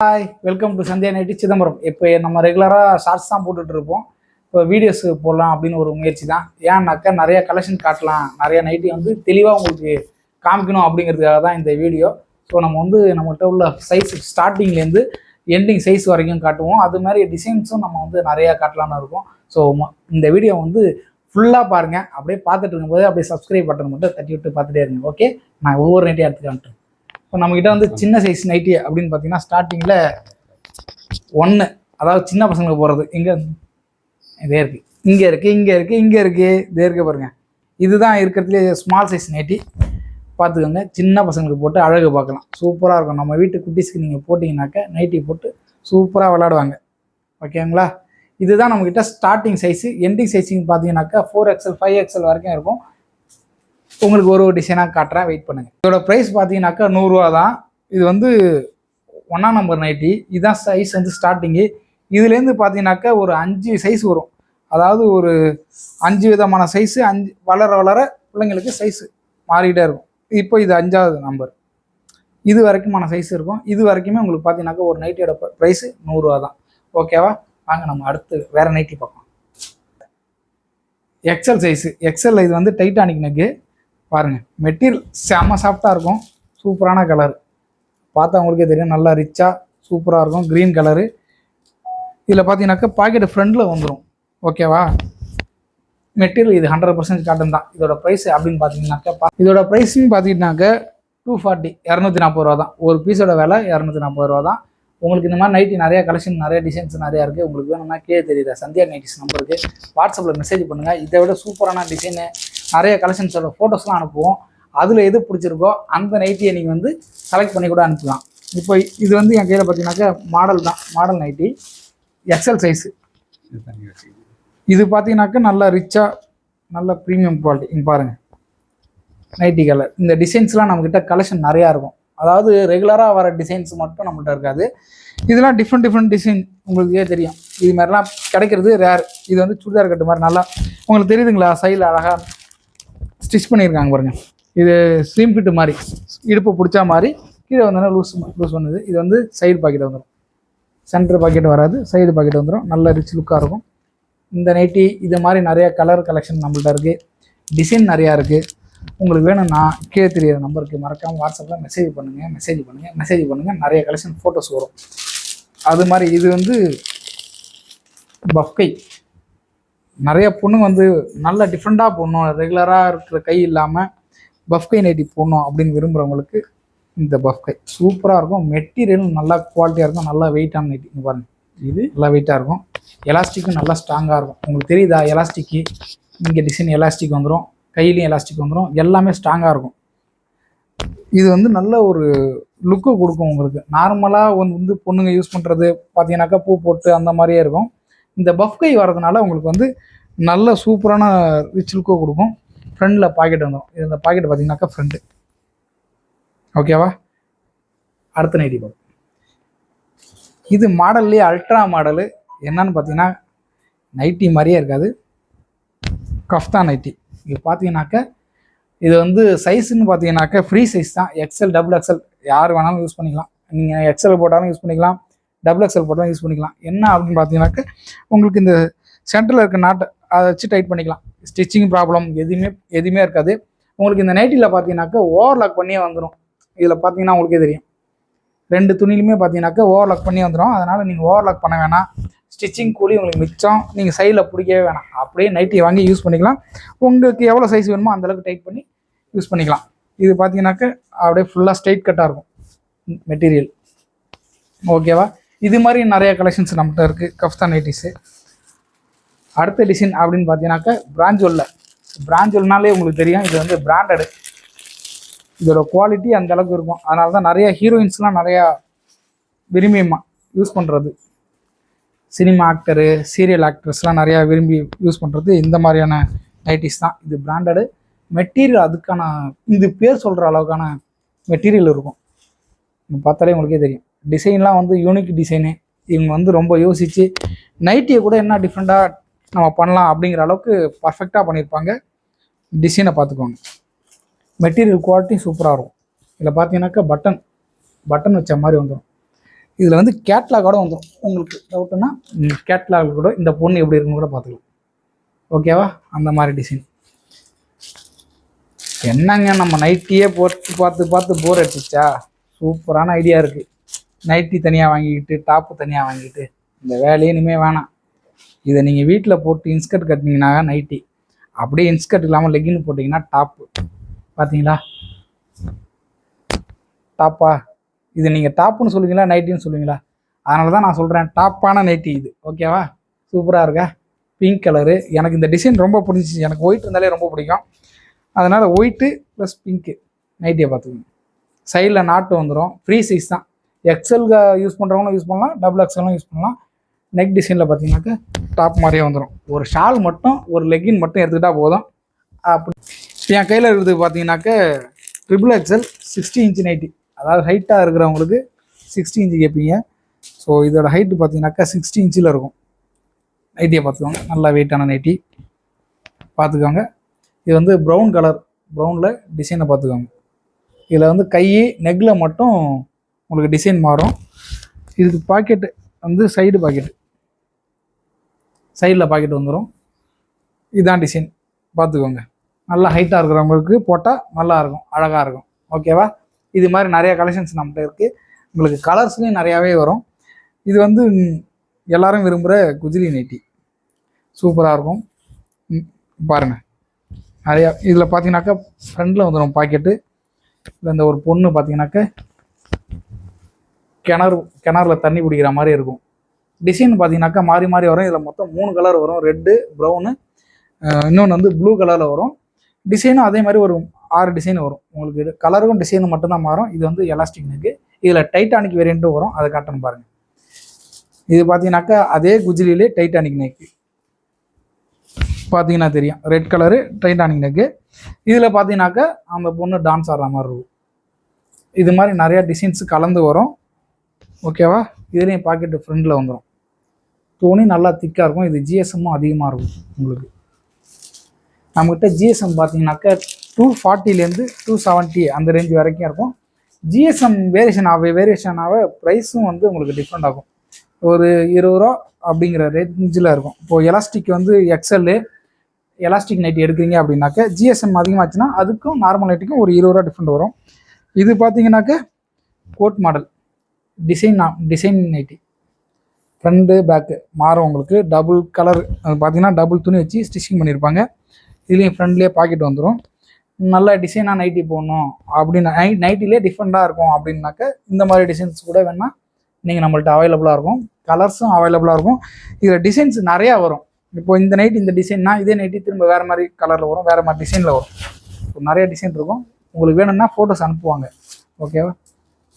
Hi, welcome to Sandhya nighty Chidambaram. இப்போ நம்ம ரெகுலராக ஷார்ட்ஸ் தான் போட்டுட்டு இருப்போம். இப்போ வீடியோஸ் போடலாம் அப்படின்னு ஒரு முயற்சி தான். ஏன்னாக்கா நிறைய கலெக்ஷன் காட்டலாம், நிறைய நைட்டி வந்து தெளிவாக உங்களுக்கு காமிக்கணும் அப்படிங்கிறதுக்காக தான் இந்த வீடியோ. ஸோ நம்ம வந்து நம்மகிட்ட உள்ள சைஸ் ஸ்டார்டிங்லேருந்து எண்டிங் சைஸ் வரைக்கும் காட்டுவோம். அது மாதிரி டிசைன்ஸும் நம்ம வந்து நிறையா காட்டலான்னு இருக்கோம். ஸோ இந்த வீடியோ வந்து ஃபுல்லாக பாருங்கள். அப்படியே பார்த்துட்டு இருக்கும்போது அப்படியே சப்ஸ்கிரைப் பட்டன் மட்டும் தட்டி விட்டு பார்த்துட்டே இருங்க. ஓகே, நான் ஒவ்வொரு நைட்டியாக எடுத்துக்கான்ட்டேன். இப்போ நம்மகிட்ட வந்து சின்ன சைஸ் நைட்டி அப்படின்னு பார்த்தீங்கன்னா ஸ்டார்டிங்கில் 1, அதாவது சின்ன பசங்களுக்கு போகிறது இங்கே இதே இருக்குது, இங்கே இருக்குது, இங்கே இருக்குது, இங்கே இருக்குது, இதே இருக்குது பாருங்கள். இதுதான் இருக்கிறதுலே ஸ்மால் சைஸ் நைட்டி. பார்த்துக்கோங்க, சின்ன பசங்களுக்கு போட்டு அழகு பார்க்கலாம், சூப்பராக இருக்கும். நம்ம வீட்டு குட்டீஸ்க்கு நீங்கள் போட்டிங்கனாக்கா நைட்டி போட்டு சூப்பராக விளாடுவாங்க. ஓகேங்களா? இதுதான் நம்மக்கிட்ட ஸ்டார்டிங் சைஸு. எண்டிங் சைஸிங் பார்த்தீங்கன்னாக்கா 4XL 5XL வரைக்கும் இருக்கும். உங்களுக்கு ஒரு டிசைனாக காட்டுறேன், வெயிட் பண்ணுங்கள். இதோட ப்ரைஸ் பார்த்தீங்கன்னாக்கா 100 ரூபா தான். இது வந்து 1ஆம் நம்பர் நைட்டி. இதுதான் சைஸ் வந்து ஸ்டார்டிங்கு. இதுலேருந்து பார்த்தீங்கன்னாக்கா ஒரு 5 சைஸ் வரும். அதாவது ஒரு 5 விதமான சைஸு, 5 வளர வளர பிள்ளைங்களுக்கு சைஸு மாறிக்கிட்டே இருக்கும். இப்போ இது 5ஆவது நம்பர். இது வரைக்குமான சைஸ் இருக்கும். இது வரைக்குமே உங்களுக்கு பார்த்தீங்கன்னாக்கா ஒரு நைட்டியோட ப்ரைஸு 100 ரூபா தான். ஓகேவா? வாங்க நம்ம அடுத்து வேறு நைட்டி பார்க்கலாம். XL size. எக்ஸல் இது வந்து டைட்டானிக் நெக்கு. பாருங்கள், மெட்டீரியல் செம்ம சாஃப்டாக இருக்கும், சூப்பரான கலர். பார்த்தா உங்களுக்கே தெரியும், நல்லா ரிச்சாக சூப்பராக இருக்கும். Green colour. இதில் பார்த்தீங்கன்னாக்கா பாக்கெட்டு ஃப்ரண்டில் வந்துடும். ஓகேவா? மெட்டீரியல் இது 100% காட்டன் தான். இதோட ப்ரைஸ் அப்படின்னு பார்த்தீங்கன்னாக்கா இதோட ப்ரைஸுன்னு பார்த்தீங்கன்னாக்கா 240, 240 ரூபா தான். ஒரு பீஸோட விலை 240 ரூபா தான். உங்களுக்கு இந்த மாதிரி நைட்டி நிறையா கலெக்ஷன், நிறைய டிசைன்ஸ் நிறையா இருக்குது. உங்களுக்கு வேணும்னா தெரியுதா சந்தியா நைட்டிஸ் நம்பருக்கு வாட்ஸ்அப்பில் மெசேஜ் பண்ணுங்கள். இதை விட சூப்பரான டிசைனு நிறைய கலெக்ஷன்ஸோட ஃபோட்டோஸ்லாம் அனுப்புவோம். அதில் எது பிடிச்சிருக்கோ அந்த நைட்டியை நீங்கள் வந்து செலக்ட் பண்ணி கூட அனுப்பலாம். இப்போ இது வந்து என் கையில் பார்த்தீங்கன்னாக்கா மாடல் தான், மாடல் நைட்டி எக்ஸல் சைஸு. இது பார்த்தீங்கன்னாக்கா நல்லா ரிச்சாக, நல்ல ப்ரீமியம் குவாலிட்டி. இங்கே பாருங்கள், நைட்டி கலர். இந்த டிசைன்ஸ்லாம் நம்மக்கிட்ட கலெக்ஷன் நிறையா இருக்கும். அதாவது ரெகுலராக வர டிசைன்ஸ் மட்டும் நம்மகிட்ட இருக்காது. இதெல்லாம் டிஃப்ரெண்ட் டிசைன் உங்களுக்கே தெரியும். இது மாதிரிலாம் கிடைக்கிறது ரேர். இது வந்து சுடிதார் கட்டு மாதிரி நல்லா உங்களுக்கு தெரியுதுங்களா, சைடில் அழகாக ஸ்டிச் பண்ணியிருக்காங்க பாருங்கள். இது ஸ்லீம் ஃபிட்டு மாதிரி, இடுப்பு பிடிச்சா மாதிரி கீழே வந்தோன்னா லூஸ் பண்ணுது. இது வந்து சைடு பாக்கெட் வந்துடும், சென்டர் பாக்கெட் வராது, சைடு பாக்கெட் வந்துடும். நல்ல ரிச் லுக்காக இருக்கும் இந்த நைட்டி. இது மாதிரி நிறையா கலர் கலெக்ஷன் நம்மள்ட்ட இருக்குது, டிசைன் நிறையா இருக்குது. உங்களுக்கு வேணும்னா கீழே தெரியிற நம்பருக்கு மறக்காமல் வாட்ஸ்அப்பில் மெசேஜ் பண்ணுங்கள். நிறைய கலெக்ஷன் ஃபோட்டோஸ் வரும். அது மாதிரி இது வந்து பஃப்கை. நிறைய பொண்ணுங்க வந்து நல்ல டிஃப்ரெண்ட்டாக போடணும், ரெகுலராக இருக்கிற கை இல்லாமல் பஃப்கை நைட்டி போடணும் அப்படின்னு விரும்புகிறவங்களுக்கு இந்த பஃப்கை சூப்பராக இருக்கும். மெட்டீரியலும் நல்லா குவாலிட்டியாக இருக்கும், நல்லா வெயிட்டான நைட்டி. இங்கே பாருங்கள், இது நல்லா வெயிட்டாக இருக்கும். எலாஸ்டிக்கும் நல்லா ஸ்ட்ராங்காக இருக்கும். உங்களுக்கு தெரியுதா எலாஸ்டிக்கு? இங்கே டிசைன் எலாஸ்டிக் வந்துடும், கையிலையும் எலாஸ்டிக் வந்துடும், எல்லாமே ஸ்ட்ராங்காக இருக்கும். இது வந்து நல்ல ஒரு லுக்கு கொடுக்கும் உங்களுக்கு. நார்மலாக வந்து பொண்ணுங்க யூஸ் பண்ணுறது பார்த்தீங்கன்னாக்கா பூ போட்டு அந்த மாதிரியே இருக்கும். இந்த பஃப்கை வர்றதுனால உங்களுக்கு வந்து நல்ல சூப்பரான ரிச் லுக்கை கொடுக்கும். ஃப்ரண்டில் பாக்கெட் வந்துடும். இது இந்த பாக்கெட் பார்த்தீங்கன்னாக்கா ஃப்ரண்ட்டு. ஓகேவா? அடுத்த நைட்டி பார்ப்போம். இது மாடல்லையே அல்ட்ரா மாடலு. என்னன்னு பார்த்தீங்கன்னா நைட்டி மாதிரியே இருக்காது, கஃப்தான் நைட்டி. இது பார்த்தீங்கன்னாக்கா இது வந்து சைஸுன்னு பார்த்தீங்கன்னாக்கா ஃப்ரீ சைஸ் தான். எக்ஸல், XXL யார் வேணாலும் யூஸ் பண்ணிக்கலாம். நீங்கள் எக்ஸல் போட்டாலும் யூஸ் பண்ணிக்கலாம், XXL போட்டாலும் யூஸ் பண்ணிக்கலாம். என்ன அப்படின்னு பார்த்தீங்கன்னாக்கா உங்களுக்கு இந்த சென்டரில் இருக்க நாட்டை அதை வச்சு டைட் பண்ணிக்கலாம். ஸ்டிச்சிங் ப்ராப்ளம் எதுவுமே இருக்காது. உங்களுக்கு இந்த நைட்டியில் பார்த்தீங்கன்னாக்கா ஓவர்லாக் பண்ணியே வந்துடும். இதில் பார்த்தீங்கன்னா உங்களுக்கே தெரியும், 2 துணியிலுமே பார்த்தீங்கன்னாக்கா ஓவர்லாக் பண்ணி வந்துடும். அதனால் நீங்கள் ஓவர்லாக் பண்ண வேணாம், ஸ்டிச்சிங் கூலி உங்களுக்கு மிச்சம். நீங்கள் சைடில் பிடிக்கவே வேணாம், அப்படியே நைட்டி வாங்கி யூஸ் பண்ணிக்கலாம். உங்களுக்கு எவ்வளோ சைஸ் வேணுமோ அந்தளவுக்கு டைட் பண்ணி யூஸ் பண்ணிக்கலாம். இது பார்த்தீங்கன்னாக்கா அப்படியே ஃபுல்லாக ஸ்ட்ரைட் கட்டாக இருக்கும் மெட்டீரியல். ஓகேவா? இது மாதிரி நிறைய கலெக்ஷன்ஸ் நம்மகிட்ட இருக்குது, கஃப்தான் நைட்டிஸு. அடுத்த டிசைன் அப்படின்னு பார்த்தீங்கன்னாக்கா பிராஞ்சோல்னாலே உங்களுக்கு தெரியும், இது வந்து பிராண்டடு. இதோட குவாலிட்டி அந்த அளவுக்கு இருக்கும். அதனால தான் நிறைய ஹீரோயின்ஸ்லாம் நிறையா விரும்பி யூஸ் பண்ணுறது. சினிமா ஆக்டரு, சீரியல் ஆக்ட்ரஸ்லாம் நிறையா விரும்பி யூஸ் பண்ணுறது இந்த மாதிரியான நைட்டிஸ் தான். இது பிராண்டடு மெட்டீரியல். அதுக்கான இது பேர் சொல்கிற அளவுக்கான மெட்டீரியல் இருக்கும். பார்த்தாலே உங்களுக்கே தெரியும். டிசைன்லாம் வந்து யூனிக் டிசைனு. இவங்க வந்து ரொம்ப யோசித்து நைட்டியை கூட என்ன டிஃப்ரெண்ட்டாக நம்ம பண்ணலாம் அப்படிங்கிற அளவுக்கு பர்ஃபெக்டாக பண்ணியிருப்பாங்க. டிசைனை பார்த்துக்கோங்க. மெட்டீரியல் குவாலிட்டி சூப்பராக இருக்கும். இதில் பார்த்தீங்கன்னாக்கா பட்டன் வச்ச மாதிரி வந்துடும். இதில் வந்து கேட்லாகோட வந்துடும். உங்களுக்கு டவுட்டுன்னா கேட்லாக் கூட இந்த பொண்ணு எப்படி இருக்குன்னு கூட பார்த்துக்கலாம். ஓகேவா? அந்த மாதிரி டிசைன். என்னங்க நம்ம நைட்டியே போட்டு பார்த்து பார்த்து போர் அடிச்சிச்சா? சூப்பரான ஐடியா இருக்குது. நைட்டி தனியாக வாங்கிக்கிட்டு டாப்பு தனியாக வாங்கிட்டு இந்த வேலையே இனிமேல் வேணாம். இதை நீங்கள் வீட்டில் போட்டு இன்ஸ்கர்ட் கட்டினீங்கன்னா நைட்டி, அப்படியே இன்ஸ்கர்ட் இல்லாமல் லெகின் போட்டிங்கன்னா டாப்பு. பார்த்தீங்களா டாப்பா? இது நீங்கள் டாப்புன்னு சொல்லுவீங்களா நைட்டின்னு சொல்லுவீங்களா? அதனால தான் நான் சொல்கிறேன் டாப்பான நைட்டி இது. ஓகேவா? சூப்பராக இருக்கா? Pink colour. எனக்கு இந்த டிசைன் ரொம்ப பிடிச்சிச்சு. எனக்கு ஒயிட் இருந்தாலே ரொம்ப பிடிக்கும். அதனால் ஒயிட்டு ப்ளஸ் பிங்க்கு நைட்டியை பார்த்துக்கோங்க. சைடில் நாட்டு வந்துடும். ஃப்ரீ சைஸ் தான். எக்ஸல் யூஸ் பண்ணுறவங்களும் யூஸ் பண்ணலாம், டபுள் எக்ஸலும் யூஸ் பண்ணலாம். நெக் டிசைனில் பார்த்தீங்கன்னாக்கா டாப் மாதிரியே வந்துடும். ஒரு ஷால் மட்டும் ஒரு லெக்கின் மட்டும் எடுத்துக்கிட்டால் போதும். அப்படி என் கையில் இருக்கிறது பார்த்தீங்கன்னாக்க ட்ரிபிள் எக்ஸல் 60 இன்ச்சு நைட்டி. அதாவது ஹைட்டாக இருக்கிறவங்களுக்கு 60 இன்ச்சு கேட்பீங்க. ஸோ இதோட ஹைட்டு பார்த்தீங்கன்னாக்கா 60 இன்ச்சில் இருக்கும். நைட்டியை பார்த்துக்கோங்க. நல்லா வெயிட்டான நைட்டி பார்த்துக்கோங்க. இது வந்து ப்ரௌன் கலர், ப்ரௌனில் டிசைனை பார்த்துக்கோங்க. இதில் வந்து கை நெக்கில் மட்டும் உங்களுக்கு டிசைன் மாறும். இதுக்கு பாக்கெட்டு வந்து சைடு பாக்கெட்டு, சைடில் பாக்கெட் வந்துடும். இதுதான் டிசைன் பார்த்துக்கோங்க. நல்லா ஹைட்டாக இருக்கிறவங்களுக்கு போட்டால் நல்லாயிருக்கும், அழகாக இருக்கும். ஓகேவா? இது மாதிரி நிறையா கலெக்ஷன்ஸ் நம்மகிட்ட இருக்குது. உங்களுக்கு கலர்ஸ்லேயும் நிறையாவே வரும். இது வந்து எல்லோரும் விரும்புகிற குஜிலி நைட்டி. சூப்பராக இருக்கும். பாருங்கள் நிறையா. இதில் பார்த்தீங்கன்னாக்கா ஃப்ரண்டில் வந்துடும் பாக்கெட்டு. இல்லை இந்த ஒரு பொண்ணு பார்த்தீங்கன்னாக்கா கிணறுல தண்ணி பிடிக்கிற மாதிரி இருக்கும். டிசைன் பார்த்தீங்கன்னாக்கா மாறி மாறி வரும். இதில் மொத்தம் 3 கலர் வரும். ரெட்டு, ப்ரௌனு, இன்னொன்று வந்து ப்ளூ கலரில் வரும். டிசைனும் அதே மாதிரி ஒரு 6 டிசைன் வரும். உங்களுக்கு இது கலருக்கும் டிசைனும் மட்டும்தான் மாறும். இது வந்து எலாஸ்டிக் நெக்கு. இதில் டைட்டானிக் வேரியண்ட்டும் வரும். அதை காட்டணும் பாருங்கள். இது பார்த்தீங்கன்னாக்கா அதே குஜிலிலே டைட்டானிக் நெக்கு பார்த்தீங்கன்னா தெரியும். Red colour Titanic neck. இதில் பார்த்தீங்கன்னாக்கா அந்த பொண்ணு டான்ஸ் ஆடுற மாதிரி இருக்கும். இது மாதிரி நிறையா டிசைன்ஸ் கலந்து வரும். ஓகேவா? இதுலேயும் பாக்கெட்டு ஃப்ரண்டில் வந்துடும். துணி நல்லா திக்காக இருக்கும். இது ஜிஎஸ்எம்மும் அதிகமாக இருக்கும். உங்களுக்கு நம்மகிட்ட ஜிஎஸ்எம் பார்த்தீங்கன்னாக்கா 240லேருந்து 270 அந்த ரேஞ்ச் வரைக்கும் இருக்கும். ஜிஎஸ்எம் வேரியேஷனாகவே ப்ரைஸும் வந்து உங்களுக்கு டிஃப்ரெண்ட் ஆகும். ஒரு 20 ரூபா அப்படிங்கிற ரேஞ்சில் இருக்கும். இப்போது எலாஸ்டிக் வந்து எக்ஸல்லு எலாஸ்டிக் நைட்டி எடுக்கிறீங்க அப்படின்னாக்கா ஜிஎஸ்எம் அதிகமாச்சுன்னா அதுக்கும் நார்மல் நைட்டிக்கும் ஒரு 20 ரூபா டிஃப்ரெண்ட் வரும். இது பார்த்தீங்கன்னாக்கா coat model design nighty. Front back மாறும். உங்களுக்கு டபுள் கலர் அது பார்த்தீங்கன்னா டபுள் துணி வச்சு ஸ்டிச்சிங் பண்ணியிருப்பாங்க. இதுலேயும் ஃப்ரண்ட்லேயே பாக்கெட் வந்துடும். நல்ல டிசைனாக நைட்டி போடணும் அப்படின்னு நைட்டிலே டிஃப்ரெண்ட்டாக இருக்கும் அப்படின்னாக்க இந்த மாதிரி டிசைன்ஸ் கூட வேணால் நீங்கள் நம்மள்ட்ட அவைலபிளாக இருக்கும். கலர்ஸும் அவைலபிளாக இருக்கும். இதில் டிசைன்ஸ் நிறையா வரும். இப்போ இந்த நைட்டி இந்த டிசைன்னா இதே நைட்டி திரும்ப வேறு மாதிரி கலரில் வரும், வேறு மாதிரி டிசைனில் வரும். இப்போ நிறைய டிசைன் இருக்கும். உங்களுக்கு வேணும்னா ஃபோட்டோஸ் அனுப்புவாங்க. ஓகேவா?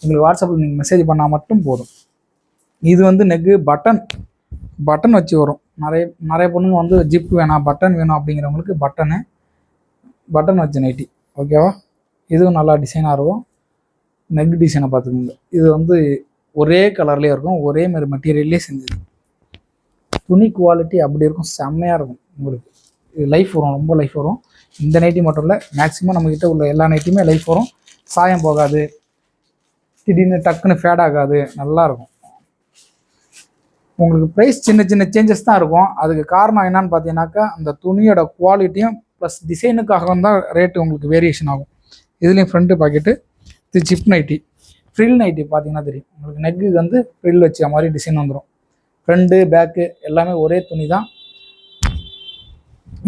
உங்களுக்கு வாட்ஸ்அப்பில் நீங்கள் மெசேஜ் பண்ணால் மட்டும் போதும். இது வந்து நெக்கு பட்டன் வச்சு வரும். நிறைய பொண்ணுங்க வந்து ஜிப் வேணாம் பட்டன் வேணும் அப்படிங்கிறவங்களுக்கு பட்டன் வச்ச நைட்டி. ஓகேவா? இதுவும் நல்லா டிசைனாக இருக்கும். நெக் டிசைனை பார்த்துக்கோங்க. இது வந்து ஒரே கலர்லேயே இருக்கும், ஒரே மாதிரி மெட்டீரியல்லே செஞ்சது. துணி குவாலிட்டி அப்படி இருக்கும், செம்மையாக இருக்கும். உங்களுக்கு இது லைஃப் வரும், ரொம்ப லைஃப் வரும். இந்த நைட்டி மட்டும் இல்லை, மேக்ஸிமம் நம்மக்கிட்ட உள்ள எல்லா நைட்டியுமே லைஃப் வரும். சாயம் போகாது, திடீர்னு டக்குன்னு ஃபேட் ஆகாது, நல்லாயிருக்கும். உங்களுக்கு ப்ரைஸ் சின்ன சின்ன சேஞ்சஸ் தான் இருக்கும். அதுக்கு காரணம் என்னன்னு பார்த்தீங்கன்னாக்கா அந்த துணியோட குவாலிட்டியும் ப்ளஸ் டிசைனுக்காக தான் ரேட்டு உங்களுக்கு வேரியேஷன் ஆகும். இதுலேயும் ஃப்ரண்ட்டு பாக்கெட்டு. இது ஜிப் நைட்டி, ஃப்ரில் நைட்டி பார்த்தீங்கன்னா தெரியும். உங்களுக்கு நெக்கு வந்து ஃப்ரில் வச்ச மாதிரி டிசைன் வந்துடும். ஃப்ரண்ட்டு பேக்கு எல்லாமே ஒரே துணி தான்.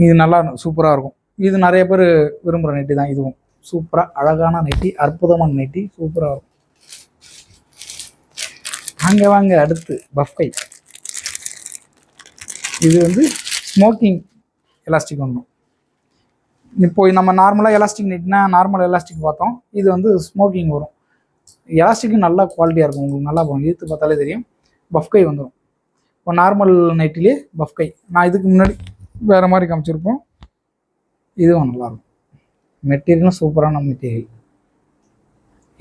இது நல்லா சூப்பராக இருக்கும். இது நிறைய பேர் விரும்புகிற நைட்டி தான். இதுவும் சூப்பராக அழகான நைட்டி, அற்புதமான நைட்டி, சூப்பராக இருக்கும். வாங்க அடுத்து பஃப்கை. இது வந்து ஸ்மோக்கிங் எலாஸ்டிக் வந்துடும். இப்போ நம்ம நார்மலாக எலாஸ்டிக் நைட்னா நார்மல் எலாஸ்டிக் பார்த்தோம். இது வந்து ஸ்மோக்கிங் வரும். எலாஸ்டிக்கும் நல்லா குவாலிட்டியாக இருக்கும். உங்களுக்கு நல்லா போகும், இழுத்து பார்த்தாலே தெரியும். பஃப்கை வந்துடும். இப்போ நார்மல் நைட்டிலே பஃப்கை நான் இதுக்கு முன்னாடி வேறு மாதிரி காமிச்சிருப்போம். இதுவும் நல்லாயிருக்கும். மெட்டீரியலும் சூப்பரான மெட்டீரியல்.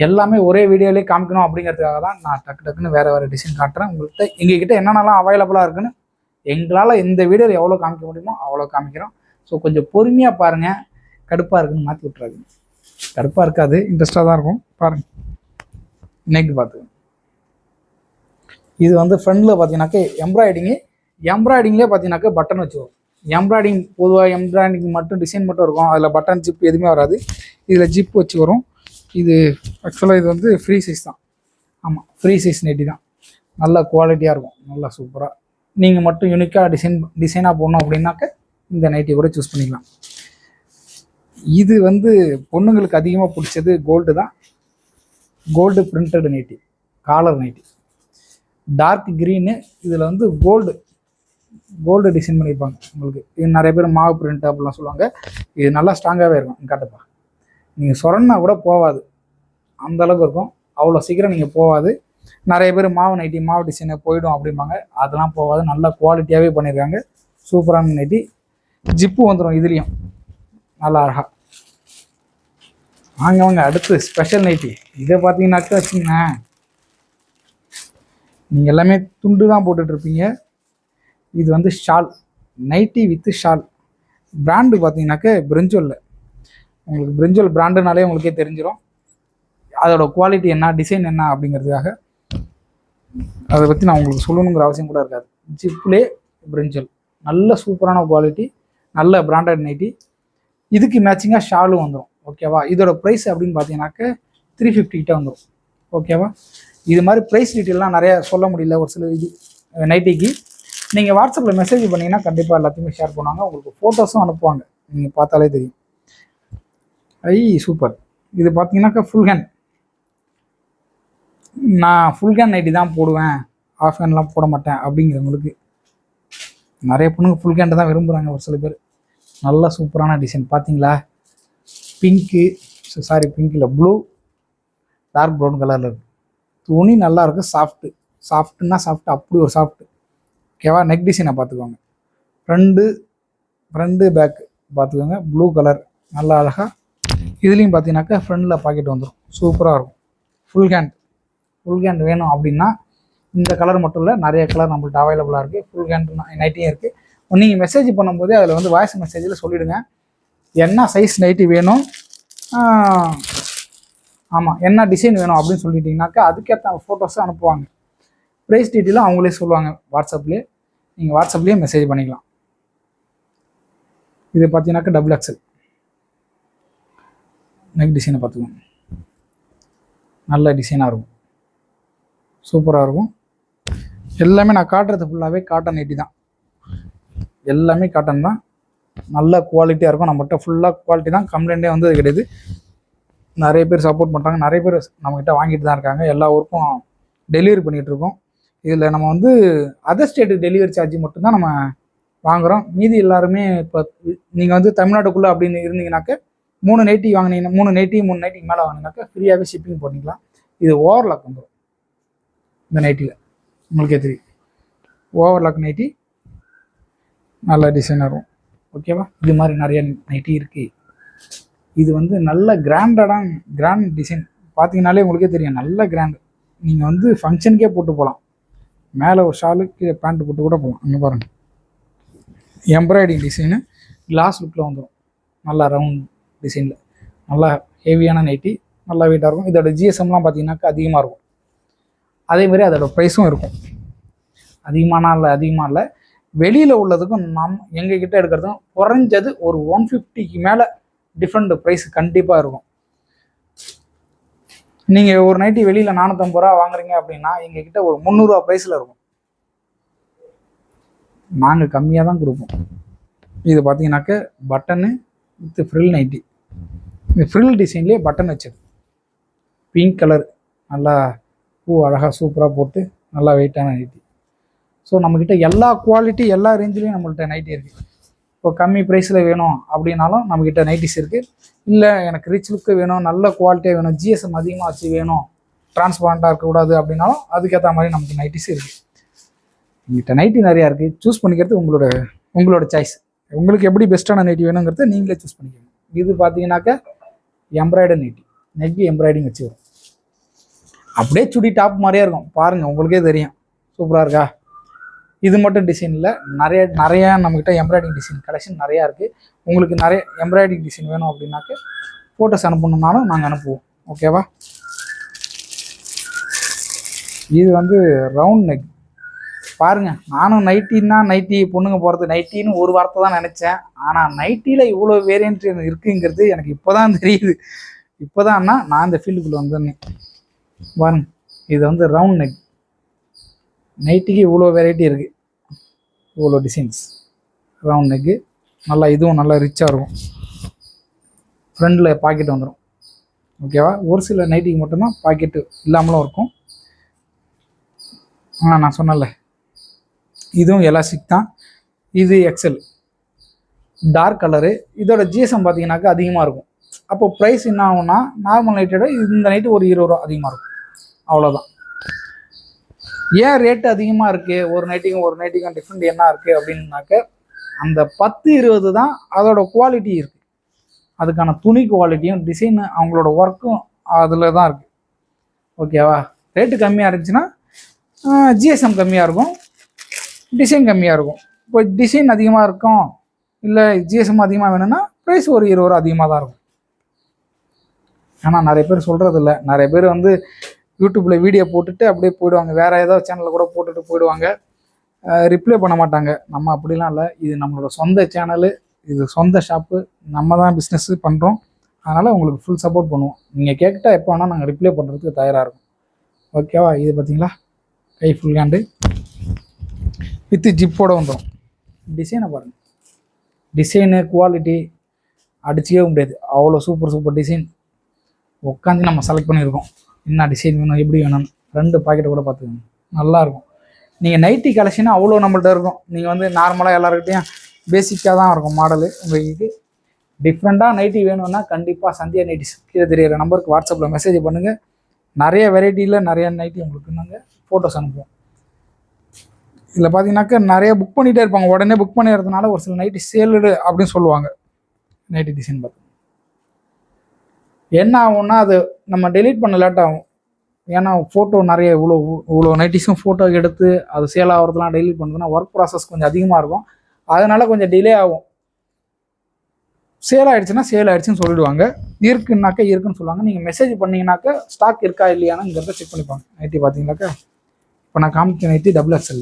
எல்லாமே ஒரே வீடியோலேயே காமிக்கணும் அப்படிங்கிறதுக்காக தான் நான் டக்குன்னு வேறு டிசைன் காட்டுறேன். உங்கள்கிட்ட எங்ககிட்ட என்னென்னலாம் அவைலபிளாக இருக்குன்னு எங்களால் இந்த வீடியோவில் எவ்வளோ காமிக்க முடியுமோ அவ்வளோ காமிக்கிறோம். ஸோ கொஞ்சம் பொறுமையாக பாருங்கள். கடுப்பாக இருக்குன்னு மாற்றி விட்றாதீங்க. கடுப்பாக இருக்காது, இன்ட்ரெஸ்ட்டாக தான் இருக்கும். பாருங்கள், நெக் பார்த்துக்கோங்க. இது வந்து ஃப்ரண்டில் பார்த்தீங்கன்னாக்க எம்ப்ராய்டிங்லேயே பார்த்தீங்கன்னாக்க பட்டன் வச்சுருவோம். எம்ப்ராய்டிங் பொதுவாக எம்ப்ராய்டிங் மட்டும் டிசைன் மட்டும் இருக்கும், அதில் பட்டன் ஜிப் எதுவுமே வராது. இதில் ஜிப் வச்சு வரும். இது ஆக்சுவலாக இது வந்து ஃப்ரீ சைஸ் தான். ஆமாம், ஃப்ரீ சைஸ் நைட்டி தான். நல்ல குவாலிட்டியாக இருக்கும், நல்லா சூப்பராக. நீங்கள் மட்டும் யூனிக்காக டிசைனாக போடணும் அப்படின்னாக்க இந்த நைட்டியை கூட சூஸ் பண்ணிக்கலாம். இது வந்து பொண்ணுங்களுக்கு அதிகமாக பிடிச்சது கோல்டு தான். Gold printed nighty, collar nighty, dark green. இதில் வந்து கோல்டு டிசைன் பண்ணியிருப்பாங்க உங்களுக்கு. இது நிறைய பேர் மாவு பிரிண்ட் அப்படிலாம் சொல்லுவாங்க. இது நல்லா ஸ்ட்ராங்காகவே இருக்கும். காட்டுப்பா, நீங்கள் சொரன்னா கூட போகாது, அந்த அளவுக்கு இருக்கும். அவ்வளோ சீக்கிரம் நீங்கள் போகாது. நிறைய பேர் மாவு நைட்டி மாவு டிசைனை போயிடும் அப்படிம்பாங்க, அதெல்லாம் போகாது. நல்லா குவாலிட்டியாகவே பண்ணியிருக்காங்க. சூப்பரான நைட்டி. ஜிப்பு வந்துடும் இதுலேயும், நல்லா அழகா. வாங்க அடுத்து ஸ்பெஷல் நைட்டி. இதை பார்த்தீங்கன்னாக்கா வச்சுங்க, நீங்கள் எல்லாமே துண்டு தான் போட்டுட்ருப்பீங்க. இது வந்து shawl, nightie with shawl. Brand பார்த்தீங்கன்னாக்க பிரிஞ்சோல்ல. உங்களுக்கு பிரிஞ்சோல் பிராண்டுனாலே உங்களுக்கே தெரிஞ்சிடும் அதோட குவாலிட்டி என்ன, டிசைன் என்ன அப்படிங்கிறதுக்காக. அதை பற்றி நான் உங்களுக்கு சொல்லணுங்கிற அவசியம் கூட இருக்காது. ஜிப்லே பிரிஞ்சோல், நல்ல சூப்பரான குவாலிட்டி, நல்ல பிராண்டட் நைட்டி. இதுக்கு மேட்சிங்காக ஷாலும் வந்துடும். ஓகேவா? இதோட ப்ரைஸ் அப்படின்னு பார்த்தீங்கன்னாக்க 350 கிட்ட வந்துடும். ஓகேவா? இது மாதிரி ப்ரைஸ் டீட்டெயிலாம் நிறையா சொல்ல முடியல ஒரு சில இது நைட்டிக்கு. நீங்கள் வாட்ஸ்அப்பில் மெசேஜ் பண்ணிங்கன்னா கண்டிப்பாக எல்லாத்தையுமே ஷேர் பண்ணுவாங்க. உங்களுக்கு ஃபோட்டோஸும் அனுப்புவாங்க, நீங்கள் பார்த்தாலே தெரியும். சூப்பர். இது பார்த்தீங்கன்னாக்கா ஃபுல் ஹேண்ட். நான் ஃபுல் ஹேண்ட் நைட்டி தான் போடுவேன், ஆஃப் ஹேண்ட்லாம் போட மாட்டேன் அப்படிங்கிறவங்களுக்கு, நிறைய பொண்ணுங்க ஃபுல் ஹேண்டு தான் விரும்புகிறாங்க. ஒரு சில பேர் நல்லா சூப்பரான டிசைன் பார்த்தீங்களா? பிங்க்கில் ப்ளூ டார்க் ப்ரௌன் கலரில் இருக்குது. துணி நல்லாயிருக்கு, சாஃப்ட்டுன்னா சாஃப்ட்டு, அப்படி ஒரு சாஃப்ட்டு. ஓகேவா? நெக் டிசைனை பார்த்துக்கோங்க, ஃப்ரண்ட்டு பேக்கு பார்த்துக்கோங்க, ப்ளூ கலர் நல்லா அழகாக. இதுலேயும் பார்த்தீங்கன்னாக்கா ஃப்ரண்டில் பாக்கெட் வந்துடும், சூப்பராக இருக்கும். ஃபுல் ஹேண்ட் வேணும் அப்படின்னா இந்த கலர் மட்டும் இல்லை, நிறைய கலர் நம்மள்ட்ட அவைலபிளாக இருக்குது. ஃபுல் ஹேண்ட் நைட்டியும் இருக்குது. நீங்கள் மெசேஜ் பண்ணும்போதே அதில் வந்து வாய்ஸ் மெசேஜில் சொல்லிவிடுங்க என்ன சைஸ் நைட்டி வேணும், ஆமாம் என்ன டிசைன் வேணும் அப்படின்னு சொல்லிட்டீங்கன்னாக்கா அதுக்கேற்ற ஃபோட்டோஸும் அனுப்புவாங்க. ப்ரைஸ் டீட்டெயிலும் அவங்களே சொல்லுவாங்க வாட்ஸ்அப்லேயே. நீங்கள் வாட்ஸ்அப்லேயே மெசேஜ் பண்ணிக்கலாம். இது பார்த்தீங்கன்னாக்கா XXL நெக் டிசைனை பார்த்துக்கோங்க, நல்ல டிசைனாக இருக்கும், சூப்பராக இருக்கும். எல்லாமே நான் காட்டுறது ஃபுல்லாகவே காட்டன் நைட்டி தான், எல்லாமே காட்டன் தான், நல்ல குவாலிட்டியாக இருக்கும். நம்மகிட்ட ஃபுல்லாக குவாலிட்டி தான், கம்ப்ளைண்ட்டே வந்து அது கிடையாது. நிறைய பேர் சப்போர்ட் பண்ணுறாங்க, நிறைய பேர் நம்மக்கிட்ட வாங்கிட்டு தான் இருக்காங்க. எல்லா ஊருக்கும் டெலிவரி பண்ணிகிட்ருக்கோம். இதில் நம்ம வந்து அதர் ஸ்டேட்டு டெலிவரி சார்ஜ் மட்டும்தான் நம்ம வாங்குகிறோம். மீதி எல்லாருமே இப்போ நீங்கள் வந்து தமிழ்நாட்டுக்குள்ளே அப்படின்னு இருந்தீங்கன்னாக்க 3 நைட்டி வாங்கினீங்கன்னா 3 நைட்டிக்கு மேலே வாங்கினீங்கன்னாக்கா ஃப்ரீயாகவே ஷிப்பிங் பண்ணிக்கலாம். இது ஓவர்லாக் வந்துடும் இந்த நைட்டியில், உங்களுக்கே தெரியும். ஓவர்லாக் நைட்டி நல்ல டிசைனாக இருக்கும். ஓகேவா? இது மாதிரி நிறைய நைட்டி இருக்குது. இது வந்து நல்ல கிராண்ட் டிசைன் பார்த்தீங்கன்னாலே உங்களுக்கே தெரியும், நல்ல கிராண்டு. நீங்கள் வந்து ஃபங்க்ஷனுக்கே போட்டு போகலாம், மேலே ஒரு ஷாலுக்கு பேண்ட் போட்டு கூட போகலாம். அங்கே பாருங்கள், எம்ப்ராய்டிங் டிசைனு கிளாஸ் லுக்கில் வந்துடும், நல்லா ரவுண்ட் டிசைனில், நல்லா ஹெவியான நைட்டி, நல்லா வெயிட்டாக இருக்கும். இதோட ஜிஎஸ்எம்லாம் பார்த்தீங்கன்னாக்கா அதிகமாக இருக்கும். அதேமாதிரி அதோட ப்ரைஸும் இருக்கும், அதிகமாக இல்லை. வெளியில் உள்ளதுக்கும் எங்ககிட்ட எடுக்கிறதுக்கும் குறைஞ்சது ஒரு 150க்கு மேலே டிஃப்ரெண்ட் ப்ரைஸ் கண்டிப்பாக இருக்கும். நீங்கள் ஒரு நைட்டி வெளியில் 450 ரூபா வாங்குறீங்க அப்படின்னா எங்ககிட்ட ஒரு 300 ரூபா ப்ரைஸில் இருக்கும். நாங்கள் கம்மியாக தான் கொடுப்போம். இது பார்த்தீங்கன்னாக்க பட்டனு வித் ஃப்ரில் நைட்டி, இந்த ஃப்ரில் டிசைன்லேயே பட்டன் வச்சது, பிங்க் கலர், நல்லா பூ அழகாக சூப்பராக போட்டு நல்லா வெயிட்டான நைட்டி. ஸோ நம்மக்கிட்ட எல்லா குவாலிட்டி எல்லா ரேஞ்சிலையும் நம்மள்கிட்ட நைட்டி இருக்குது. இப்போ கம்மி ப்ரைஸில் வேணும் அப்படின்னாலும் நம்மக்கிட்ட நைட்டிஸ் இருக்குது. இல்லை எனக்கு ரிச் லுக்கு வேணும், நல்ல குவாலிட்டியாக வேணும், ஜிஎஸ்எம் அதிகமாக வச்சு வேணும், டிரான்ஸ்பரண்ட்டாக இருக்கக்கூடாது அப்படின்னாலும் அதுக்கேற்ற மாதிரி நமக்கு நைட்டிஸ் இருக்குது. எங்கிட்ட நைட்டி நிறையா இருக்குது, சூஸ் பண்ணிக்கிறது உங்களோட சாய்ஸ். உங்களுக்கு எப்படி பெஸ்ட்டான நைட்டி வேணுங்கிறத நீங்களே சூஸ் பண்ணிக்கணும். இது பார்த்தீங்கன்னாக்கா எம்ப்ராய்டரி நைட்டி, நெக் எம்ப்ராய்டிங் வச்சு வரும், அப்படியே சுடி டாப் மாதிரியே இருக்கும். பாருங்கள், உங்களுக்கே தெரியும், சூப்பராக இருக்கா? இது மட்டும் டிசைன் இல்லை, நிறைய நம்மக்கிட்ட எம்ப்ராய்டிங் டிசைன் கலெக்ஷன் நிறையா இருக்குது. உங்களுக்கு நிறைய எம்ப்ராய்டிங் டிசைன் வேணும் அப்படின்னாக்க ஃபோட்டோஸ் அனுப்பணுன்னாலும் நாங்கள் அனுப்புவோம். ஓகேவா? இது வந்து ரவுண்ட் நெக் பாருங்க. நானும் நைட்டி பொண்ணுங்க போகிறது நைட்டின்னு ஒரு வார்த்தை தான் நினச்சேன். ஆனால் நைட்டியில் இவ்வளோ வேரியன்ட் இருக்குங்கிறது எனக்கு இப்போ தான் தெரியுது. இப்போ தான்னா நான் இந்த ஃபீல்டுக்குள்ளே வந்தேன். பாருங்க, இது வந்து ரவுண்ட் நெக். நைட்டிக்கு இவ்வளோ வெரைட்டி இருக்குது, இவ்வளோ டிசைன்ஸ். ரவுண்ட் நெக்கு நல்லா, இதுவும் நல்லா ரிச்சாக இருக்கும். ஃப்ரண்டில் பாக்கெட் வந்துடும். ஓகேவா? ஒரு சில நைட்டிக்கு மட்டும்தான் பாக்கெட்டு இல்லாமலும் இருக்கும். நான் சொன்னல, இதுவும் எலாஸ்டிக் தான். இது எக்ஸல் டார்க் கலரு. இதோட ஜிஎஸ்எம் பார்த்தீங்கன்னாக்கா அதிகமாக இருக்கும். அப்போ ப்ரைஸ் என்ன ஆகும்னா, நார்மல் நைட்டோட இந்த நைட்டு ஒரு 20 ரூபா அதிகமாக இருக்கும். அவ்வளோதான். ஏன் ரேட்டு அதிகமாக இருக்குது, ஒரு நைட்டிக்கும் டிஃப்ரெண்ட் என்ன இருக்குது அப்படின்னாக்க, அந்த 10-20 தான் அதோட குவாலிட்டி இருக்குது. அதுக்கான துணி குவாலிட்டியும் டிசைன் அவங்களோட ஒர்க்கும் அதில் தான் இருக்குது. ஓகேவா? ரேட்டு கம்மியாக இருந்துச்சுன்னா ஜிஎஸ்எம் கம்மியாக இருக்கும், டிசைன் கம்மியாக இருக்கும். இப்போ டிசைன் அதிகமாக இருக்கும், இல்லை ஜிஎஸ்எம் அதிகமாக வேணும்னா ப்ரைஸ் ஒரு 20 ரூபா அதிகமாக தான் இருக்கும். ஆனால் நிறைய பேர் சொல்கிறது இல்லை. நிறைய பேர் வந்து யூடியூப்பில் வீடியோ போட்டுட்டு அப்படியே போயிடுவாங்க, வேறு ஏதோ சேனலில் கூட போட்டுட்டு போயிடுவாங்க, ரிப்ளை பண்ண மாட்டாங்க. நம்ம அப்படிலாம் இல்லை. இது நம்மளோட சொந்த சேனலு, இது சொந்த ஷாப்பு, நம்ம தான் பிஸ்னஸ்ஸு பண்ணுறோம். அதனால் உங்களுக்கு ஃபுல் சப்போர்ட் பண்ணுவோம். நீங்கள் கேட்டால் எப்போ வேணால் நாங்கள் ரிப்ளை பண்ணுறதுக்கு தயாராக இருக்கும். ஓகேவா? இது பார்த்தீங்களா, கை ஃபுல் ஹேண்டு வித்து ஜிப்போடு வந்துடும். டிசைனை பாருங்கள், டிசைனு குவாலிட்டி அடிச்சிக்கவே முடியாது. அவ்வளோ சூப்பர் டிசைன். உட்காந்து நம்ம செலக்ட் பண்ணியிருக்கோம் என்ன டிசைன் வேணும், எப்படி வேணும்னு. 2 பாக்கெட்டை கூட பார்த்துக்கோங்க, நல்லாயிருக்கும். நீங்கள் நைட்டி கலெக்ஷன் அவ்வளோ நம்மள்ட்ட இருக்கும். நீங்கள் வந்து நார்மலாக எல்லாருக்கிட்டையும் பேசிக்காக தான் இருக்கும் மாடலு. உங்களுக்கு டிஃப்ரெண்ட்டாக நைட்டி வேணும்னா கண்டிப்பாக சந்தியா நைட்டிஸ் கீழே தெரியிற நம்பருக்கு வாட்ஸ்அப்பில் மெசேஜ் பண்ணுங்கள். நிறைய வெரைட்டியில் நிறைய நைட்டி உங்களுக்கு நாங்கள் ஃபோட்டோஸ் அனுப்புவோம். இதில் பார்த்தீங்கன்னாக்கா நிறைய புக் பண்ணிகிட்டே இருப்பாங்க. உடனே புக் பண்ணிடுறதுனால ஒரு சில நைட்டி சேல்டு அப்படின்னு சொல்லுவாங்க. நைட்டி டிசைன் பார்த்து என்ன ஆகும்னா, அது நம்ம டெலீட் பண்ண லேட் ஆகும். ஏன்னா ஃபோட்டோ நிறைய இவ்வளோ நைட்டிஸும் ஃபோட்டோ எடுத்து அது சேல் ஆகிறதுலாம் டெலீட் பண்ணுறதுனா ஒர்க் ப்ராசஸ் கொஞ்சம் அதிகமாக இருக்கும். அதனால் கொஞ்சம் டிலே ஆகும். சேல் ஆகிடுச்சுன்னு சொல்லிடுவாங்க. இருக்குன்னாக்கா இருக்குன்னு சொல்லுவாங்க. நீங்கள் மெசேஜ் பண்ணிங்கனாக்கா ஸ்டாக் இருக்கா இல்லையானுங்கிறத செக் பண்ணிப்பாங்க. நைட்டி பார்த்தீங்கன்னாக்கா இப்போ நான் காமிக்க நைட்டி XXL.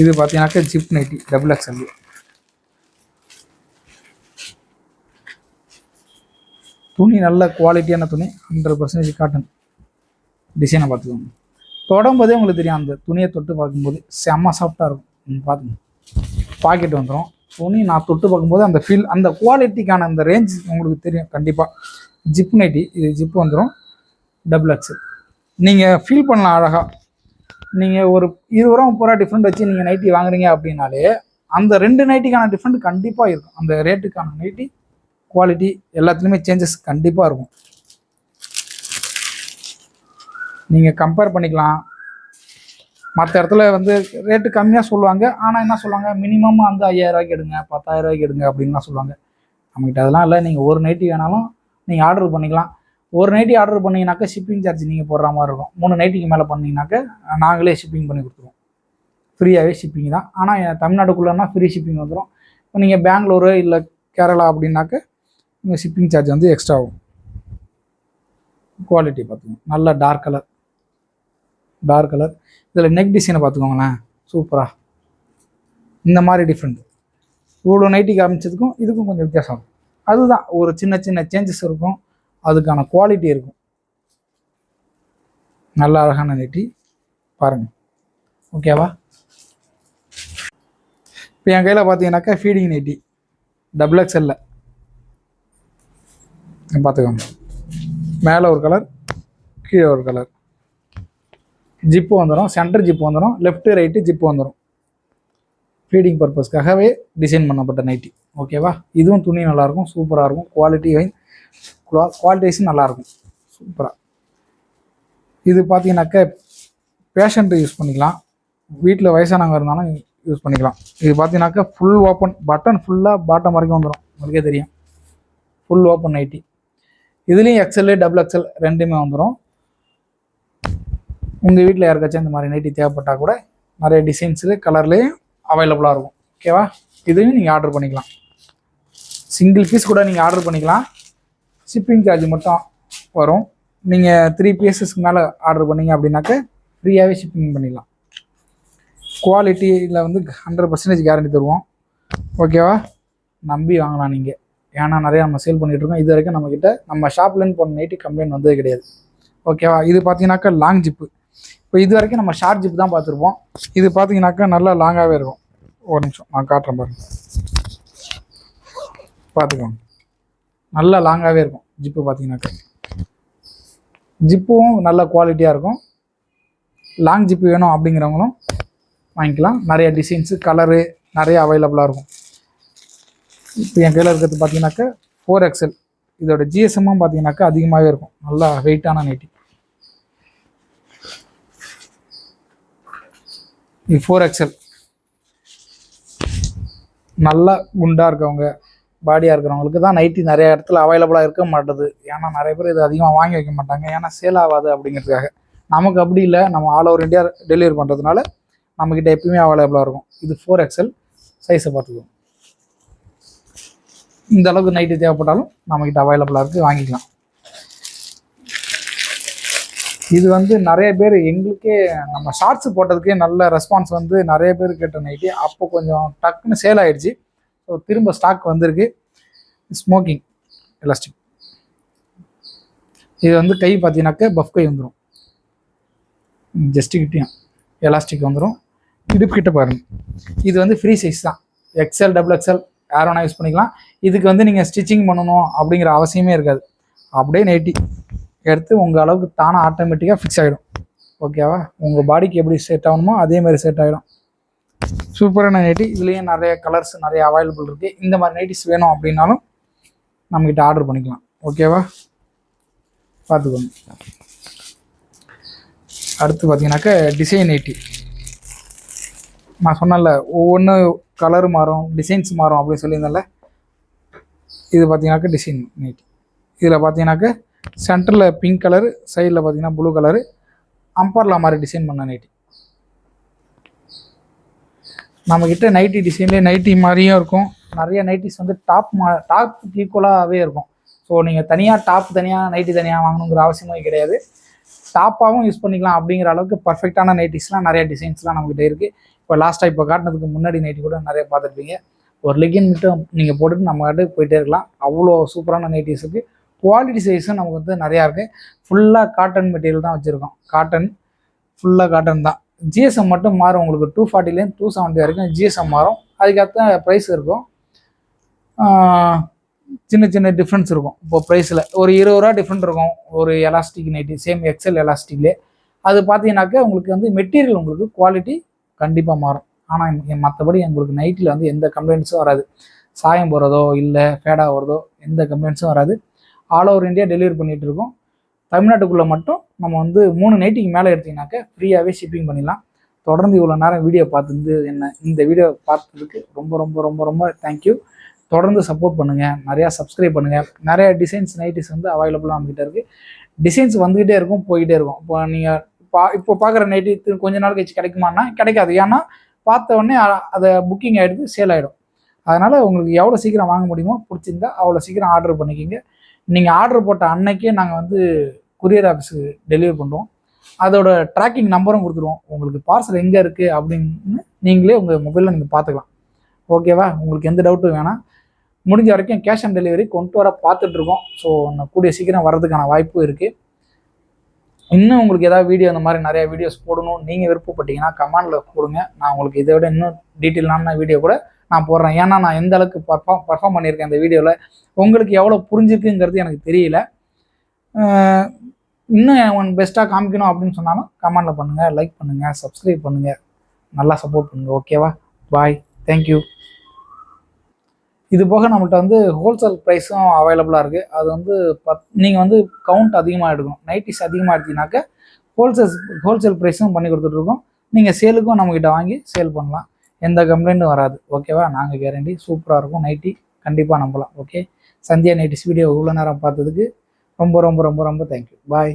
இது பார்த்தீங்கன்னாக்கா ஜிப் நைட்டி XXL. துணி நல்ல குவாலிட்டியான துணி, 100% காட்டன். டிசைனை பார்த்துக்கோங்க. தொடும்போதே உங்களுக்கு தெரியும், அந்த துணியை தொட்டு பார்க்கும்போது செம்ம சாஃப்டாக இருக்கும். பார்த்துங்க, பாக்கெட் வந்துடும். துணி நான் தொட்டு பார்க்கும்போது அந்த ஃபீல், அந்த குவாலிட்டிக்கான அந்த ரேஞ்ச் உங்களுக்கு தெரியும் கண்டிப்பாக. ஜிப் நைட்டி, இது ஜிப் வந்துடும் XXL. நீங்கள் ஃபீல் பண்ணலாம் அழகாக. நீங்கள் ஒரு 20 ரூபா 30 ரூபா டிஃப்ரெண்ட் வச்சு நீங்கள் நைட்டி வாங்குறீங்க அப்படின்னாலே அந்த 2 நைட்டிக்கான டிஃப்ரெண்ட் கண்டிப்பாக இருக்கும். அந்த ரேட்டுக்கான நைட்டி குவாலிட்டி எல்லாத்துலேயுமே சேஞ்சஸ் கண்டிப்பாக இருக்கும். நீங்கள் கம்பேர் பண்ணிக்கலாம். மற்ற இடத்துல வந்து ரேட்டு கம்மியாக சொல்லுவாங்க, ஆனால் என்ன சொல்லுவாங்க, மினிமம் வந்து 5000 ரூபாய்க்கு எடுங்க, 10,000 ரூபாய்க்கு எடுங்க அப்படின்லாம் சொல்லுவாங்க. நம்மகிட்ட அதெல்லாம் இல்லை. நீங்கள் ஒரு நைட்டி வேணாலும் நீங்கள் ஆர்டர் பண்ணிக்கலாம். ஒரு நைட்டி ஆர்டர் பண்ணிங்கனாக்கா ஷிப்பிங் சார்ஜ் நீங்கள் போடுற மாதிரி இருக்கும். 3 நைட்டிக்கு மேலே பண்ணிங்கனாக்கா நாங்களே ஷிப்பிங் பண்ணி கொடுத்துருவோம். ஃப்ரீயாகவே ஷிப்பிங் தான். ஆனால் தமிழ்நாட்டுக்குள்ளேனா ஃப்ரீ ஷிப்பிங் வந்துடும். இப்போ நீங்கள் பெங்களூரு இல்லை கேரளா அப்படின்னாக்க நீங்கள் ஷிப்பிங் சார்ஜ் வந்து எக்ஸ்ட்ரா ஆகும். குவாலிட்டி பார்த்துக்கோங்க, நல்ல டார்க் கலர். இதில் நெக் டிசைனை பார்த்துக்கோங்களேன், சூப்பராக இந்த மாதிரி டிஃப்ரெண்ட். இவ்வளோ நைட்டி காமிச்சதுக்கும் இதுக்கும் கொஞ்சம் வித்தியாசம் இருக்கும். அதுதான் ஒரு சின்ன சேஞ்சஸ் இருக்கும், அதுக்கான குவாலிட்டி இருக்கும். நல்ல அழகான நைட்டி பாருங்கள். ஓகேவா? இப்போ என் கையில் பார்த்தீங்கன்னாக்கா ஃபீடிங் நைட்டி XXL பார்த்துக்கோங்க. மேலே ஒரு கலர், கீழே ஒரு கலர். ஜிப்பு வந்துடும், சென்டர் ஜிப்பு வந்துடும், லெஃப்ட்டு ரைட்டு ஜிப்பு வந்துடும். ஃபீடிங் பர்பஸ்க்காகவே டிசைன் பண்ணப்பட்ட நைட்டி. ஓகேவா? இதுவும் துணி நல்லாயிருக்கும், சூப்பராக இருக்கும். குவாலிட்டி வைஸ் நல்லாயிருக்கும், சூப்பராக. இது பார்த்தீங்கன்னாக்கா பேஷண்ட்டு யூஸ் பண்ணிக்கலாம், வீட்டில் வயசானவங்க இருந்தாலும் யூஸ் பண்ணிக்கலாம். இது பார்த்தீங்கன்னாக்கா ஃபுல் ஓப்பன், பட்டன் ஃபுல்லாக பாட்டம் வரைக்கும் வந்துடும். உங்களுக்கே தெரியும், ஃபுல் ஓப்பன் நைட்டி. இதுலேயும் XL XXL ரெண்டுமே வந்துடும். உங்கள் வீட்டில் யாருக்காச்சும் இந்த மாதிரி நைட்டி தேவைப்பட்டால் கூட நிறைய டிசைன்ஸு கலர்லேயும் அவைலபிளாக இருக்கும். ஓகேவா? இதையும் நீங்கள் ஆர்டர் பண்ணிக்கலாம். சிங்கிள் பீஸ் கூட நீங்கள் ஆர்டர் பண்ணிக்கலாம். ஷிப்பிங் சார்ஜ் மட்டும் வரும். நீங்கள் 3 பீசஸ்க்கு மேலே ஆர்டர் பண்ணிங்க அப்படின்னாக்க ஃப்ரீயாகவே ஷிப்பிங் பண்ணிடலாம். குவாலிட்டியில் வந்து 100% கேரண்டி தருவோம். ஓகேவா, நம்பி வாங்கலாம் நீங்கள். ஏன்னா நிறையா நம்ம சேல் பண்ணிகிட்ருக்கோம். இது வரைக்கும் நம்மக்கிட்ட நம்ம ஷாப்லேருந்து போன நைட்டி கம்ப்ளைண்ட் வந்தது கிடையாது. ஓகேவா, இது பார்த்தீங்கன்னாக்கா லாங் ஜிப்பு. இப்போ இது வரைக்கும் நம்ம ஷார்ட் ஜிப் தான் பார்த்துருப்போம். இது பார்த்தீங்கன்னாக்கா நல்லா லாங்காகவே இருக்கும். ஒரு நிமிஷம் நான் காட்டுறேன் பாருங்கள், பார்த்துக்கோங்க. நல்லா லாங்காகவே இருக்கும் ஜிப்பு. பார்த்தீங்கன்னாக்கா ஜிப்பும் நல்ல குவாலிட்டியாக இருக்கும். லாங் ஜிப்பு வேணும் அப்படிங்கிறவங்களும் வாங்கிக்கலாம். நிறைய டிசைன்ஸு கலரு நிறைய அவைலபிளாக இருக்கும். இப்போ என் கையில் இருக்கிறது பார்த்தீங்கன்னாக்கா 4XL. இதோட ஜிஎஸ்எம்மும் பார்த்தீங்கன்னாக்கா அதிகமாகவே இருக்கும். நல்லா வெயிட்டான நைட்டி. இது 4XL. நல்லா குண்டாக இருக்கவங்க, பாடியாக இருக்கிறவங்களுக்கு தான் நைட்டி நிறைய இடத்துல அவைலபிளாக இருக்க மாட்டுது. ஏன்னா நிறைய பேர் இது அதிகமாக வாங்கி வைக்க மாட்டாங்க, ஏன்னா சேல் ஆகாது அப்படிங்கிறதுக்காக. நமக்கு அப்படி இல்லை, நம்ம ஆல் ஓவர் இந்தியா டெலிவரி பண்ணுறதுனால நம்மக்கிட்ட எப்பயுமே அவைலபிளாக இருக்கும். இது 4XL சைஸை பார்த்துக்குவோம். இந்த அளவுக்கு நைட்டு தேவைப்பட்டாலும் நம்மக்கிட்ட அவைலபிளாக இருக்குது, வாங்கிக்கலாம். இது வந்து நிறைய பேர் எங்களுக்கே நம்ம ஷார்ட்ஸ் போட்டதுக்கே நல்ல ரெஸ்பான்ஸ் வந்து நிறைய பேர் கேட்ட நைட்டி. அப்போ கொஞ்சம் டக்குன்னு சேல் ஆகிடுச்சு. ஸோ திரும்ப ஸ்டாக் வந்திருக்கு. Smoking elastic. இது வந்து கை பார்த்தீங்கன்னாக்க பஃப் கை வந்துடும். ஜஸ்ட்டுக்கிட்டையும் எலாஸ்டிக் வந்துடும். இடுப்புக்கிட்ட பாருங்கள். இது வந்து ஃப்ரீ சைஸ் தான். XL XXL யார் வேணால் யூஸ் பண்ணிக்கலாம். இதுக்கு வந்து நீங்கள் ஸ்டிச்சிங் பண்ணணும் அப்படிங்கிற அவசியமே இருக்காது. அப்படியே நைட்டி எடுத்து உங்கள் அளவுக்கு தானாக ஆட்டோமேட்டிக்காக ஃபிக்ஸ் ஆகிடும். ஓகேவா, உங்கள் பாடிக்கு எப்படி செட் ஆகணுமோ அதேமாதிரி செட் ஆகிடும். சூப்பரான நைட்டி. இதுலேயும் நிறைய கலர்ஸ் நிறைய அவைலபிள் இருக்குது. இந்த மாதிரி நைட்டிஸ் வேணும் அப்படின்னாலும் நம்மக்கிட்ட ஆர்டர் பண்ணிக்கலாம். ஓகேவா, பார்த்துக்கோங்க. அடுத்து பார்த்தீங்கன்னாக்கா டிசைன் நைட்டி. நான் சொன்னேன்ல, ஒவ்வொன்று கலர் மாறும், டிசைன்ஸ் மாறும் அப்படின்னு சொல்லியிருந்தேன்ல. இது பார்த்தீங்கன்னாக்கா டிசைன் நைட்டி. இதில் பார்த்தீங்கன்னாக்கா சென்டரில் பிங்க் கலரு, சைடில் பார்த்தீங்கன்னா ப்ளூ கலரு, அம்பர்லா மாதிரி டிசைன் பண்ண நைட்டி. நம்மக்கிட்ட நைட்டி டிசைன்லேயே நைட்டி மாதிரியும் இருக்கும். நிறைய நைட்டிஸ் வந்து டாப்புக்கு ஈக்குவலாகவே இருக்கும். ஸோ நீங்கள் தனியாக டாப் தனியாக நைட்டி தனியாக வாங்கணுங்கிற அவசியமே கிடையாது. டாப்பாகவும் யூஸ் பண்ணிக்கலாம் அப்படிங்கிற அளவுக்கு பர்ஃபெக்டான நைட்டிஸ்லாம் நிறைய டிசைன்ஸ்லாம் நம்மகிட்ட இருக்குது. இப்போ லாஸ்ட்டாக இப்போ காட்டினதுக்கு முன்னாடி நைட்டி கூட நிறைய பார்த்துருப்பீங்க. ஒரு லெகின் மட்டும் நீங்கள் போட்டுட்டு நம்ம கிட்ட போயிட்டே இருக்கலாம். அவ்வளோ சூப்பரான நைட்டிஸ் இருக்குது. குவாலிட்டி சைஸும் நமக்கு வந்து நிறையா இருக்குது. ஃபுல்லாக காட்டன் மெட்டீரியல் தான் வச்சுருக்கோம். காட்டன், ஃபுல்லாக காட்டன் தான். ஜிஎஸ்எம் மட்டும் மாறும். உங்களுக்கு 240லேருந்து 270 வரைக்கும் ஜிஎஸ்எம் மாறும். அதுக்கேற்ற ப்ரைஸ் இருக்கும். சின்ன சின்ன டிஃப்ரென்ஸ் இருக்கும். இப்போ ப்ரைஸில் ஒரு 20 ரூபா டிஃப்ரெண்ட் இருக்கும். ஒரு எலாஸ்டிக் நைட்டி சேம் XL எலாஸ்டிக்லேயே அது பார்த்தீங்கன்னாக்கா உங்களுக்கு வந்து மெட்டீரியல் உங்களுக்கு குவாலிட்டி கண்டிப்பாக மாறும். ஆனால் மற்றபடி உங்களுக்கு நைட்டில் வந்து எந்த கம்ப்ளைண்ட்ஸும் வராது. சாயம் போகிறதோ இல்லை ஃபேடாக வரதோ எந்த கம்ப்ளைண்ட்ஸும் வராது. ஆல் ஓவர் இந்தியா டெலிவரி பண்ணிகிட்டு இருக்கோம். தமிழ்நாட்டுக்குள்ளே மட்டும் நம்ம வந்து 3 நைட்டிக்கு மேலே எடுத்திங்கனாக்கா ஃப்ரீயாகவே ஷிப்பிங் பண்ணிடலாம். தொடர்ந்து இவ்வளோ நேரம் வீடியோ பார்த்துருந்து இந்த வீடியோ பார்த்ததுக்கு ரொம்ப ரொம்ப ரொம்ப ரொம்ப தேங்க்யூ. தொடர்ந்து சப்போர்ட் பண்ணுங்கள், நிறையா சப்ஸ்கிரைப் பண்ணுங்கள். நிறைய டிசைன்ஸ் நைட்டிஸ் வந்து அவைலபிளாக நம்மகிட்ட இருக்குது. டிசைன்ஸ் வந்துக்கிட்டே இருக்கும், போய்கிட்டே இருக்கும். இப்போ நீங்கள் இப்போ பார்க்குற நைட்டி கொஞ்ச நாள் கழிச்சு கிடைக்குமான்னா கிடைக்காது. ஏன்னா பார்த்த உடனே அதை புக்கிங் ஆகிடுது, சேல் ஆகிடும். அதனால் உங்களுக்கு எவ்வளோ சீக்கிரம் வாங்க முடியுமோ பிடிச்சிருந்தா அவ்வளோ சீக்கிரம் ஆர்டர் பண்ணிக்கிங்க. நீங்கள் ஆர்டர் போட்ட அன்னைக்கே நாங்கள் வந்து கொரியர் ஆஃபீஸுக்கு டெலிவரி பண்ணுறோம். அதோட ட்ராக்கிங் நம்பரும் கொடுத்துருவோம். உங்களுக்கு பார்சல் எங்கே இருக்குது அப்படின்னு நீங்களே உங்கள் மொபைலில் நீங்கள் பார்த்துக்கலாம். ஓகேவா, உங்களுக்கு எந்த டவுட்டும் வேணாம். முடிஞ்ச வரைக்கும் கேஷ் ஆன் டெலிவரி கொண்டு வர பார்த்துட்ருக்கோம். ஸோ கூடிய சீக்கிரம் வர்றதுக்கான வாய்ப்பும் இருக்குது. இன்னும் உங்களுக்கு ஏதாவது வீடியோ இந்த மாதிரி நிறையா வீடியோஸ் போடணும் நீங்கள் விருப்பப்பட்டீங்கன்னா கமெண்டில் போடுங்க. நான் உங்களுக்கு இதை விட இன்னும் டீட்டெயிலான வீடியோ கூட நான் போடுறேன். ஏன்னா நான் எந்த அளவுக்கு பர்ஃபார்ம் பண்ணியிருக்கேன் இந்த வீடியோவில், உங்களுக்கு எவ்வளோ புரிஞ்சிருக்குங்கிறது எனக்கு தெரியல. இன்னும் பெஸ்ட்டாக காமிக்கணும் அப்படின்னு சொன்னாலும் கமெண்டில் பண்ணுங்கள், லைக் பண்ணுங்கள், சப்ஸ்கிரைப் பண்ணுங்கள், நல்லா சப்போர்ட் பண்ணுங்கள். ஓகேவா, பாய், தேங்க்யூ. இது போக நம்மள்ட்ட வந்து ஹோல்சேல் ப்ரைஸும் அவைலபிளாக இருக்குது. அது வந்து நீங்கள் வந்து கவுண்ட் அதிகமாக எடுக்கணும். நைட்டிஸ் அதிகமாக எடுத்தீங்கன்னாக்கா ஹோல்சேல் ப்ரைஸும் பண்ணி கொடுத்துட்ருக்கோம். நீங்கள் சேலுக்கும் நம்மக்கிட்ட வாங்கி சேல் பண்ணலாம். எந்த கம்ப்ளைண்ட்டும் வராது. ஓகேவா, நாங்கள் கேரண்டி சூப்பராக இருக்கும். நைட்டி கண்டிப்பாக நம்பலாம். ஓகே, சந்தியா நைட்டிஸ் வீடியோ இவ்வளோ நேரம் பார்த்ததுக்கு ரொம்ப ரொம்ப ரொம்ப ரொம்ப தேங்க்யூ. பாய்.